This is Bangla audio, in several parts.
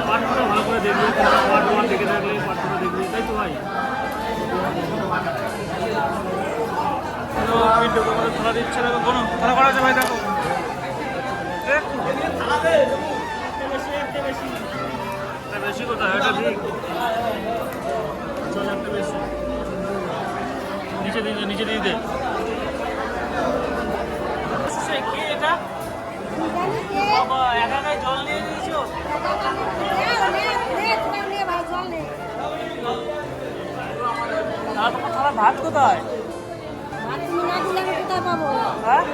পার্টটা ভালো করে দেখবে, পার্ট 1 দেখে থাকলে পার্টটা দেখবে, তাই তো ভাই? ভিডিওকে আমাদের খেলা দিচ্ছে না, কোনো খেলা করা আছে ভাই? দেখো বেশি কোথায়, এটা ঠিক একটা বেশি নিচে দিয়ে দে। কে এটা বাবা, একা একাই জল নিয়ে দিয়েছো? তোমার ভাত কোথায়? হ্যাঁ,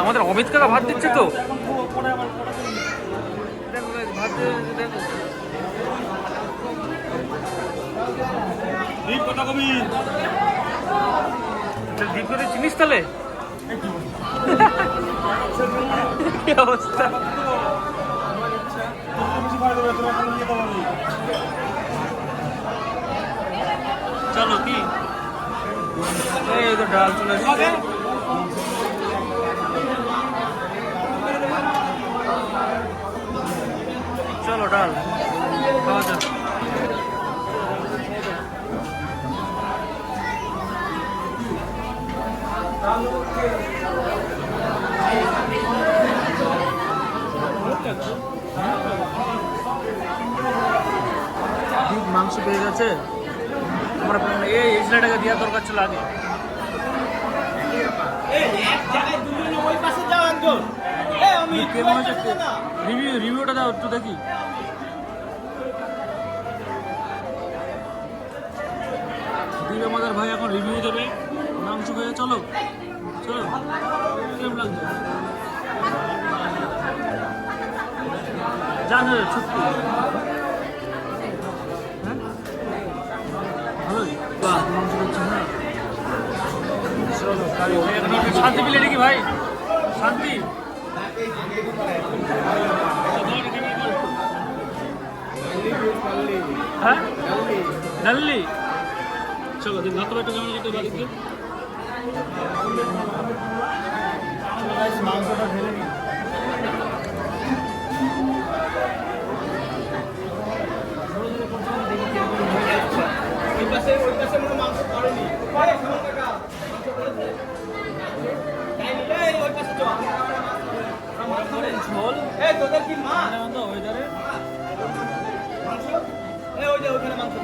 আমাদের অমিত কাকা ভাত দিচ্ছে তো, ভাত দেখো। কথা কবি দীপকে চিনিস তাহলে? কি অবস্থা? চলো কি এই তো ডাল চলে এসেছে। চলো ডাল খাওয়া যাক। মাংস পেয়ে গেছে, আমরা এই সিলাইটাকে দেওয়ার দরকার ছিল আগে। রিভিউটা দাও একটু দেখি। দিবে আমাদের ভাই এখন রিভিউ দেবে মাংস খেয়ে। চলো চলো, কেমন লাগছে জানো? সত্যি ভালোই মাংস দিচ্ছে না। চলো শান্তি পেলে নাকি ভাই? শান্তি হ্যাঁ, ডাল্লি। চলো দিন ভাত একটা কেমন করতে বাড়িতে মাংসটা ঢেলে নিই। ঝোল তোদের কি মা ওয়েদারে ওইখানে মাংস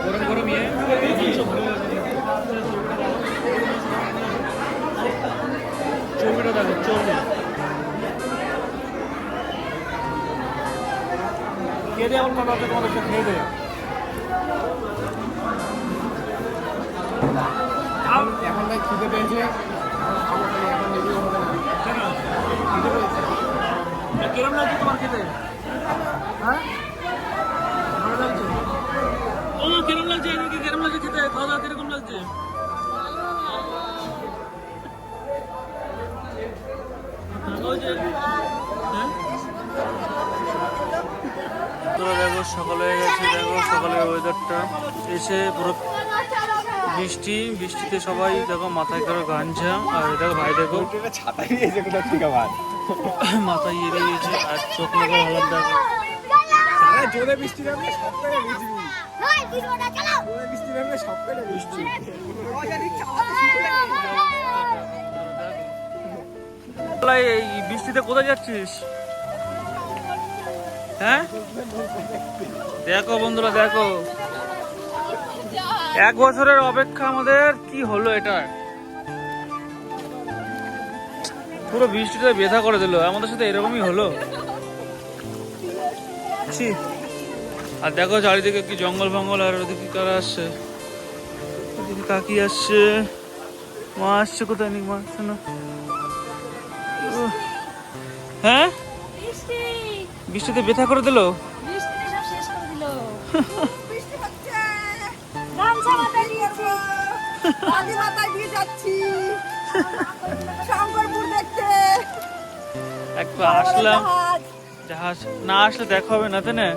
গরম গরম ইয়ে চর্বিটা দেখো, চর্বি খেয়ে দিয়ে আমার মনে হচ্ছে তোমাদের সাথে খেয়ে দেবে। এখন ভাই খিদে পেয়েছে, কিরম লাগছে তোমার খেতে? হ্যাঁ ভালো লাগছে? ও কিরম লাগছে? কিরম লাগছে খেতে? খাওয়া দাওয়া কিরকম লাগছে? দেখো সকালে হয়ে গেছে, দেখো সকালের ওয়েদারটা এসে পুরো বৃষ্টি, বৃষ্টিতে সবাই দেখো মাথায় করে গাঞ্জা। আর দেখো ভাই দেখো ছাতা নিয়েছে, মাথায় ইয়ে দিয়েছে আর চোখ মুখে হালাত দেখো। জোরে বৃষ্টি নামলে সব করে ভিজবি, বৃষ্টি নামলে সব করে বৃষ্টি। এই বৃষ্টিতে কোথায় যাচ্ছিস? হ্যাঁ দেখো বন্ধুরা, দেখো 1 বছরের অপেক্ষা আমাদের কি হলো এটা। পুরো বৃষ্টিটা ব্যথা করে দিল, আমাদের সাথে এরকমই হলো। আর দেখো চারিদিকে কি জঙ্গল ফঙ্গল, আর ওদিকে কারা আসছে, ওদিকে কাকি আসছে, মা আসছে। কোথায় নি মা? শোনো হ্যাঁ, বৃষ্টিতে ব্যথা করে দিল। গামছা মাথায় দিয়েছি, মাথায় দিয়ে যাচ্ছি। একবার আসলাম, জাহাজ না আসলে দেখা হবে না, তাই না?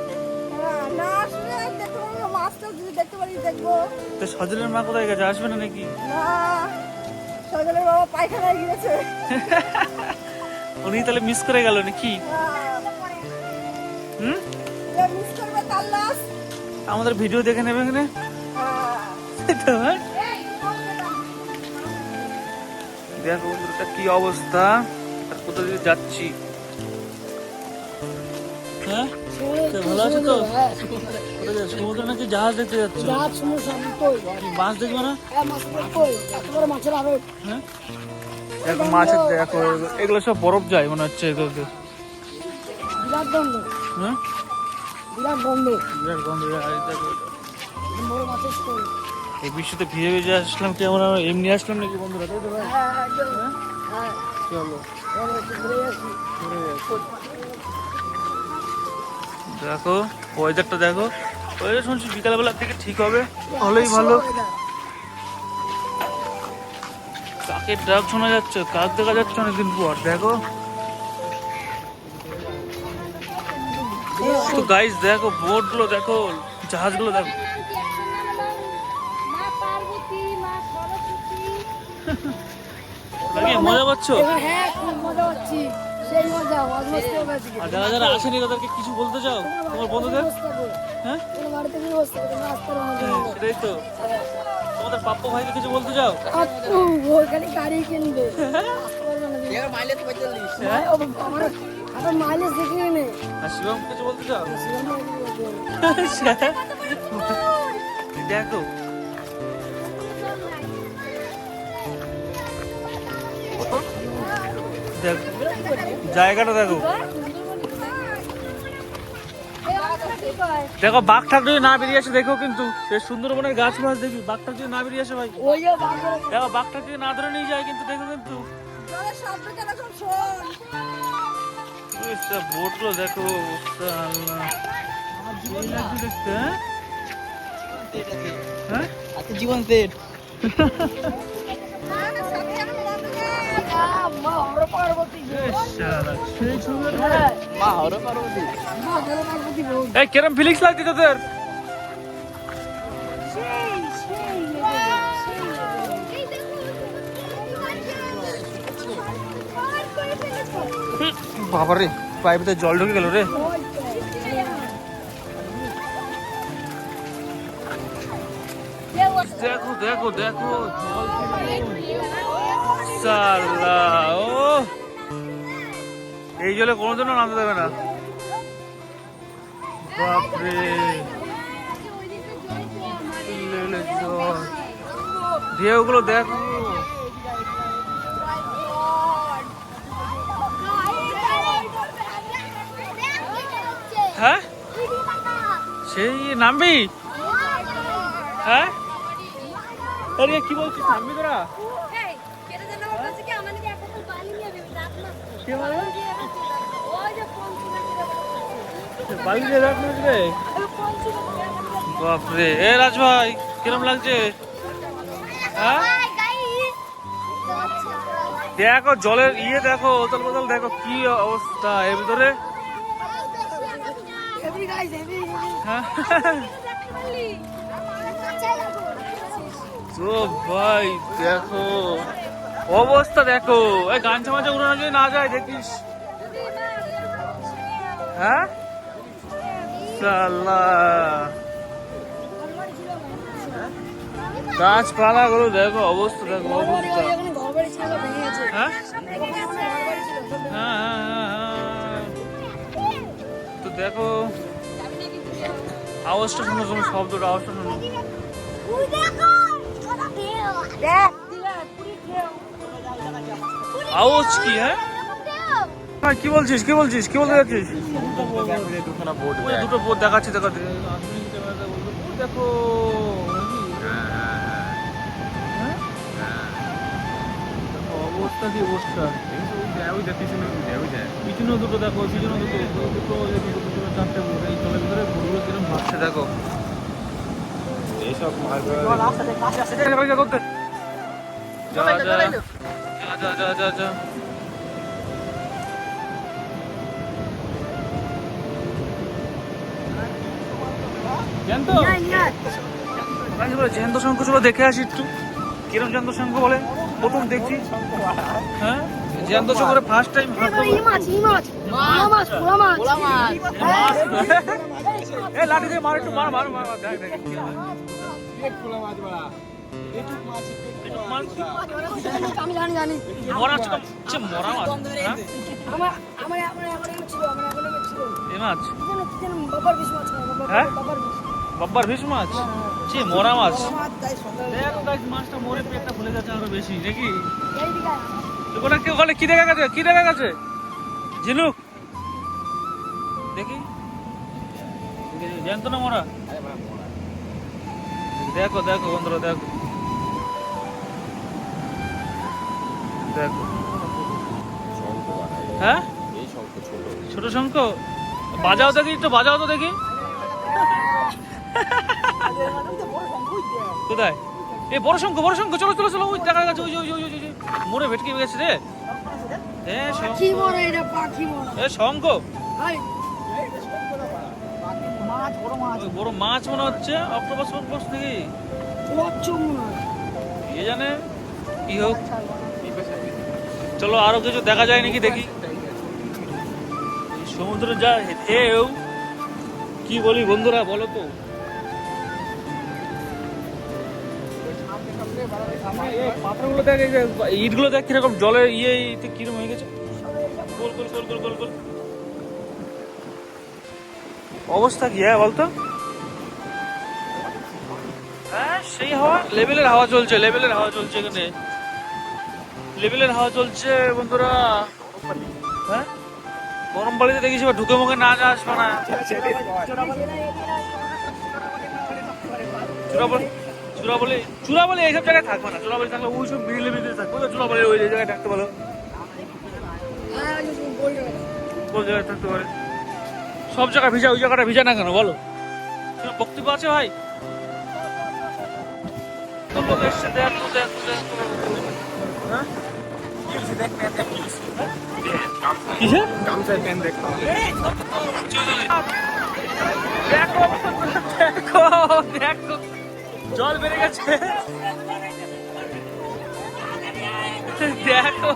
তো সজলের মা কোথায় গেছে, আসবে না নাকি? সজলের বাবা পায়খানায় গিয়েছে। উনি তাহলে মিস করে গেল নাকি? মিস করবে তার লাশ। আমাদের ভিডিও দেখে নেবে এখানে। দেখো বন্ধুরা কি অবস্থা, আর কোথা দিয়ে যাচ্ছি। হ্যাঁ ভালো আছো তো? সমুদ্র নাকি জাহাজ দেখতে যাচ্ছ? মাছ দেখবো না? হ্যাঁ দেখো মাছের, দেখো এগুলো সব বরফ যায় মনে হচ্ছে এগুলোতে। বিরাট গন্ধ, হ্যাঁ বিরাট গন্ধ, বিরাট গন্ধ। বড় মাছের স্টোর। এই বৃষ্টিতে ভিজে ভিজে আসলাম, কি আমরা এমনি আসলাম নাকি বন্ধুরা? তাই তো ভাই? চলো দেখো ওয়েদারটা দেখো, ওয়েদার শুনছি বিকালবেলার দিকে ঠিক হবে, হলেই ভালো। কাকের ডাক শোনা যাচ্ছে, কাক দেখা যাচ্ছে অনেকদিন পর। দেখো তো গাইস, দেখো বোট গুলো দেখো, জাহাজ গুলো দেখো। মজা পাচ্ছ? হ্যাঁ খুব মজা পাচ্ছি, সেই মজা অজমস্ত হয়েছে। আর যারা যারা আসেনি তাদেরকে কিছু বলতে চাও তোমার বন্ধুদের? হ্যাঁ বাড়িতে কি বসতে সেটাই তো। তোমাদের পাপ্পু ভাইকে কিছু বলতে চাও? ওখানে গাড়ি কিনবে, মাইলেজ দেখে নে। আর শিবম কিছু বলতে চাও? দেখো দেখো জায়গাটা দেখো, দেখো বাঘ ঠাক যদি না বেরিয়ে আসে দেখো, কিন্তু সুন্দরবনের গাছ মাছ দেখি বাঘ ঠাক যদি না বেরিয়ে আসে ভাই, দেখো বাঘ ঠাক যদি না ধরে নিয়ে যায় কিন্তু, দেখো কিন্তু বোট গুলো দেখো, দেখতে হ্যাঁ জীবন সেট। কেরম ফিলিংস লাগছে তোদের? বাবারে পাইপে জল ঢুকে গেল রে। দেখো দেখো দেখো সালা, ও এই জলে কোনোদিনও নামতে দেবে না। বাপরে ঢেউগুলো দেখো, হ্যাঁ সেই নামবি? হ্যাঁ আরে কি বলছিস, নামবি তোরা? বাপরে এ রাজ ভাই কিরম লাগছে? হ্যাঁ দেখো জলের ইয়ে দেখো, ওতল বোতল দেখো কি অবস্থা এর ভিতরে। তো ভাই দেখো অবস্থা দেখো, এই গাঞ্জা মাঝে উড়ানো যদি না যায় দেখিস। হ্যাঁ গাছপালা গুলো দেখো, অবস্থা দেখো অবস্থা। হ্যাঁ তো দেখো আওয়াজটা শোনো, শোনো শব্দটা, আওয়াজটা শোনো। আওয়াজ কি? হ্যাঁ কি বলছিস, কি বলছিস, কি বলতে যাচ্ছিস? দুটো বোট দেখাচ্ছি, দেখো দেখো অবস্থা কি অবস্থা। পিছনে দুটো দেখো, পিছনে দুটো চারটে বোট, এই জলের ভিতরে বোটগুলো কিরকম ভাসছে দেখো। এইসব জ্যান্ত নিয়ে জ্যান্ত শঙ্খ চলো দেখে আসি একটু কিরম জ্যান্ত শঙ্খ বলে প্রথম দেখছি। হ্যাঁ জ্যান্ত শঙ্করে ফার্স্ট টাইম হাত দেবো। পোলা মাছ এ লাঠি দিয়ে মার একটু মার মার মার দেখ দেখ কি হয়। আমি জানি মরা মাছ হচ্ছে মরা মাছ। হ্যাঁ আমার আমার আমার এখন ছিল আমার এখন ছিল এ মাছ বাবার বিশ মাছ হ্যাঁ? বাবার বিশ বাব্বার ভিস মাছ ছি মরা মাছ। দেখ গাইস মাছটা মরে পেটটা ফুলে যাচ্ছে আরো বেশি নাকি। এই দিকে ওখানে কি ওখানে কি দেখা গেছে কি দেখা গেছে ঝিনুক দেখি জ্যান্ত না মরা। দেখো দেখো বন্ধুরা দেখো দেখো হ্যাঁ ছোট শঙ্খ বাজাও দেখি একটু বাজাও তো দেখি কোথায় এই বড় শঙ্খ চলো চলো চলো ওই দেখা গেছে ওই ওই ওই ওই মোড়ে ভেটকে গেছে রে। হ্যাঁ পাখি মরে এটা পাখি মরে এ শঙ্খ ভাই মাছ বড় মাছ ওই বড় মাছ মনে হচ্ছে অক্টোপাস ফক্টোপাস নাকি লচ্ছম মনে হয় কে জানে কি হোক। চলো আরো কিছু দেখা যায় নাকি দেখি। এই সমুদ্রে যা ঢেউ কি বলি বন্ধুরা বলো তো। পাথরগুলো দেখ এই যে ইটগুলো দেখ কিরকম জলের কিরকম হয়ে গেছে গোল গোল গোল গোল গোল গোল অবস্থা কি হ্যাঁ বলতো। হ্যাঁ সেই হাওয়া লেভেলের হাওয়া চলছে এখানে লেভেলের হাওয়া চলছে বন্ধুরা। হ্যাঁ গরম বাড়িতে দেখিস ঢুকে মুখে না যাস না চূড়াবলি এইসব জায়গায় থাকবে না। চূড়াবলি থাকলে ওই সব মিডিলে থাকবে চূড়াবলি ওই জায়গায় থাকতে পারো কোন জায়গায় থাকতে পারে সব জায়গায় ভিজা ওই জায়গাটা ভিজা না কেন বলো বক্তব্য আছে ভাই। লোক এসছে দেখো দেখো দেখো হ্যাঁ কিসে দেখো দেখো দেখো জল বেড়ে গেছে দেখো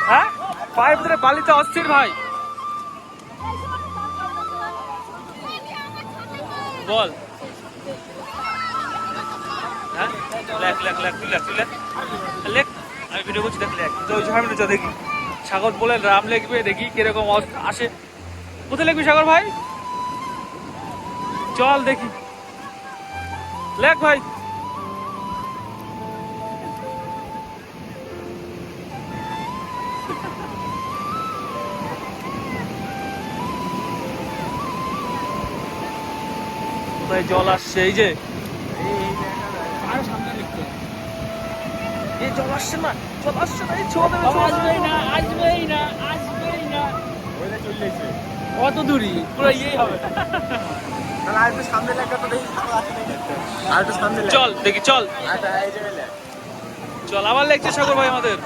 হ্যাঁ পায়ের ভিতরে বালিতে অস্থির ভাই বল হ্যাঁ লেখ লেখ লেখ তুই লেখ তুই লেখ লেখ আমি ভিডিও করছি দেখ লেখ তো ওই ঝামেলা যা দেখি সাগর বলে রাম লিখবে দেখি কিরকম আসে। কোথায় লিখবি সাগর ভাই চল দেখি লেখ ভাই কোথায় জল আসছে এই যে আরো সামনে লিখতে এই জল আসছে না এই ছোট আসবেই না কত দূরই পুরো ইয়েই হবে চল দেখি চল চল আবার লেখছে সাগর ভাই আমাদের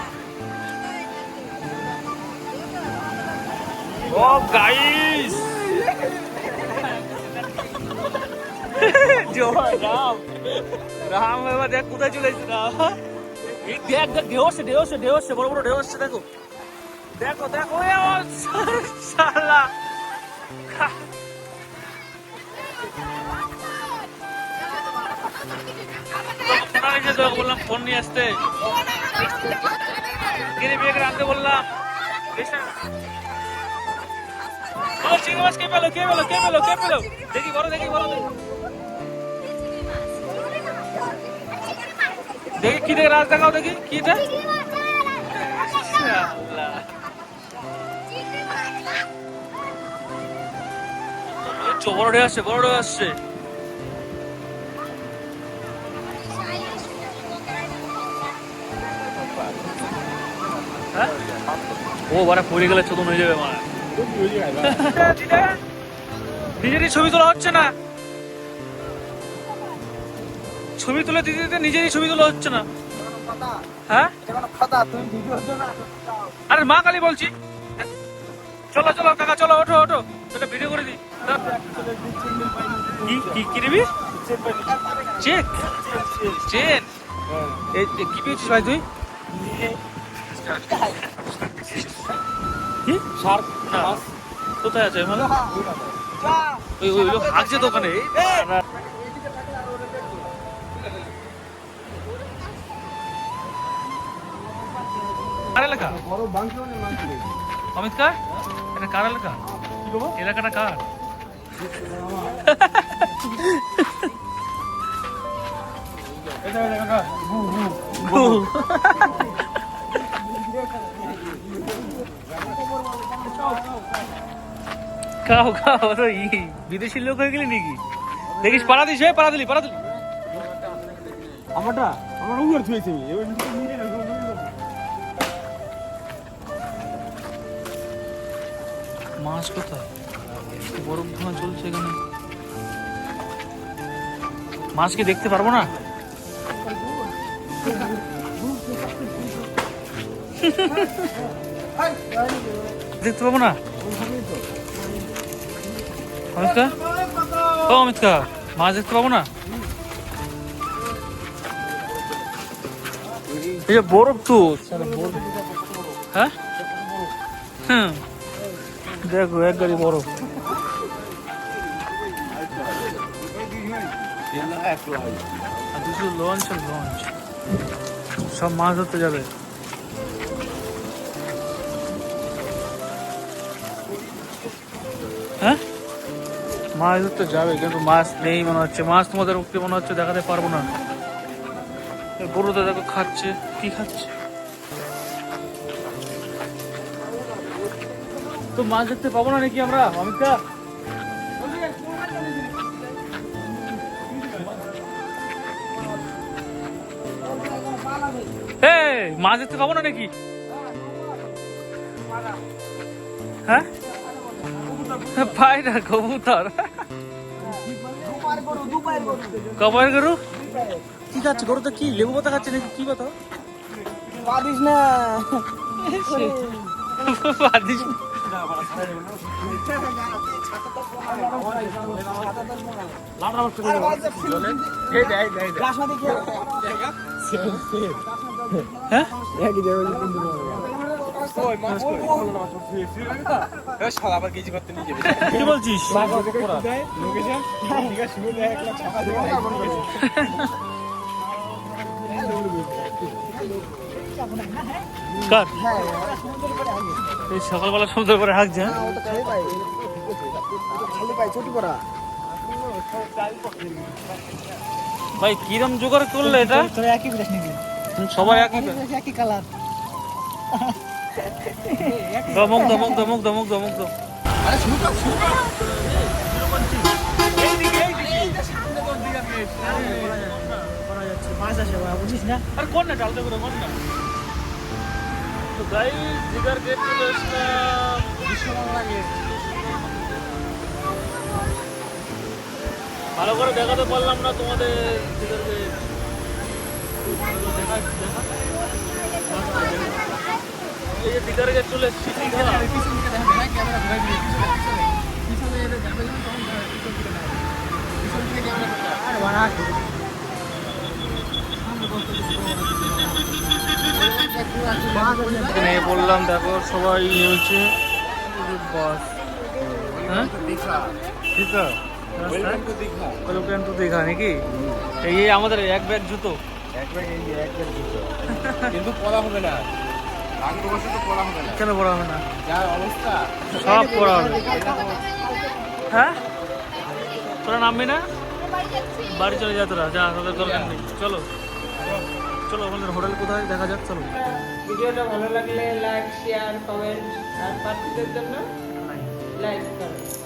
ও গাইস জয় রাম রাম বাবা দেখ কোথায় চলে এসেছে রাম এই দেখ দেখ ঢেউ আসছে বড় বড় ঢেউ আসছে দেখো দেখো দেখো শালা বললাম ফোন নিয়ে আসতে কিনে বিয়ে করে আনতে বললাম চিংড়ি মাছ কে পেলো দেখি বড় দেখি কি দেখে রাজ দেখাও দেখি কি এটা বড় ঢেউ আসছে হ্যাঁ ও বারা পড়ে গেলে চোদন হয়ে যাবে আমার নিজেরই ছবি তোলা হচ্ছে না ছবি তুলে দিতে দিতে নিজেরই ছবি তোলা হচ্ছে না। হ্যাঁ আরে মা কালী বলছি, চলো চলো কাকা চলো, ওঠো ওঠো, তাহলে ভিডিও করে দিই। কি কি কি নিবি? চেক চেন? এই কি পেয়েছিস ভাই তুই? কি শার্ক মাছ কোথায় আছে? মানে ওই ওই লোক হাঁকছে দোকানে। কার এলাকা? অমিত কার? এটা কার এলাকা? এলাকাটা কার? খাও খাও, তো বিদেশি লোক হয়ে গেলি নাকি? দেখিস পাড়া দিস, পাড়া দিলি পাড়া দিলি। আমারটা আমার উপর থুয়েছি মাছ কোথায়? বরফ ধোঁয়া চলছে এখানে, মাছ কি দেখতে পারবো না? দেখতে পাবো না? অমিতকা, ও অমিতকা, মাছ দেখতে পাবো না? এই যে বরফ তো, হ্যাঁ হুম, দেখো এক গাড়ি বরফ। আর দুটো লঞ্চ আর লঞ্চ, সব মাছ ধরতে যাবে। হ্যাঁ মাছ ধরতে যাবে, কিন্তু মাছ নেই মনে হচ্ছে। মাছ তোমাদের ওকে মনে হচ্ছে দেখাতে পারবো না। গরুটা দেখো খাচ্ছে, কি খাচ্ছে? তো মাছ দেখতে পাবো না নাকি আমরা অমিতদা? মাছ দেখতে পাবো না নাকি? হ্যাঁ পাই না, কবুতর। কবার গরু কি খাচ্ছে? গরু তো কি লেবু পাতা খাচ্ছে নাকি? কি কথা পারিস না পাদিস? হ্যাঁ কি বলছিস? কার? এই সকালবেলা সমুদ্রের পরে হাঁকছে। ভাই কিরম জোগাড় করলে এটা? সবাই একই কালার। দমক দমক দমক দমক দমক দমক। আর কোন না ডালতে করে কোন না। তো গাইস দিঘার গেট চলে আসলাম। বিশ্ববাংলা গেট। ভালো করে দেখাতে পারলাম না তোমাদের দিঘার গেট। এই যে দিঘার গেট চলে এসেছি। এখানে বললাম দেখো সবাই হচ্ছে বাস। হ্যাঁ দীঘা, ওয়েলকাম টু দীঘা নাকি? এই আমাদের এক ব্যাগ জুতো, কিন্তু পড়া হবে না, কেন পড়া হবে না? যা অবস্থা সব পড়া হবে। হ্যাঁ তোরা নামবি না? বাড়ি চলে যা তোরা, যা তোদের দরকার নেই। চলো চলো, আমাদের হোটেল কোথায় দেখা যাক। চলো। ভিডিওটা ভালো লাগলে লাইক, শেয়ার, কমেন্ট আর পার্টিদের জন্য লাইক করুন।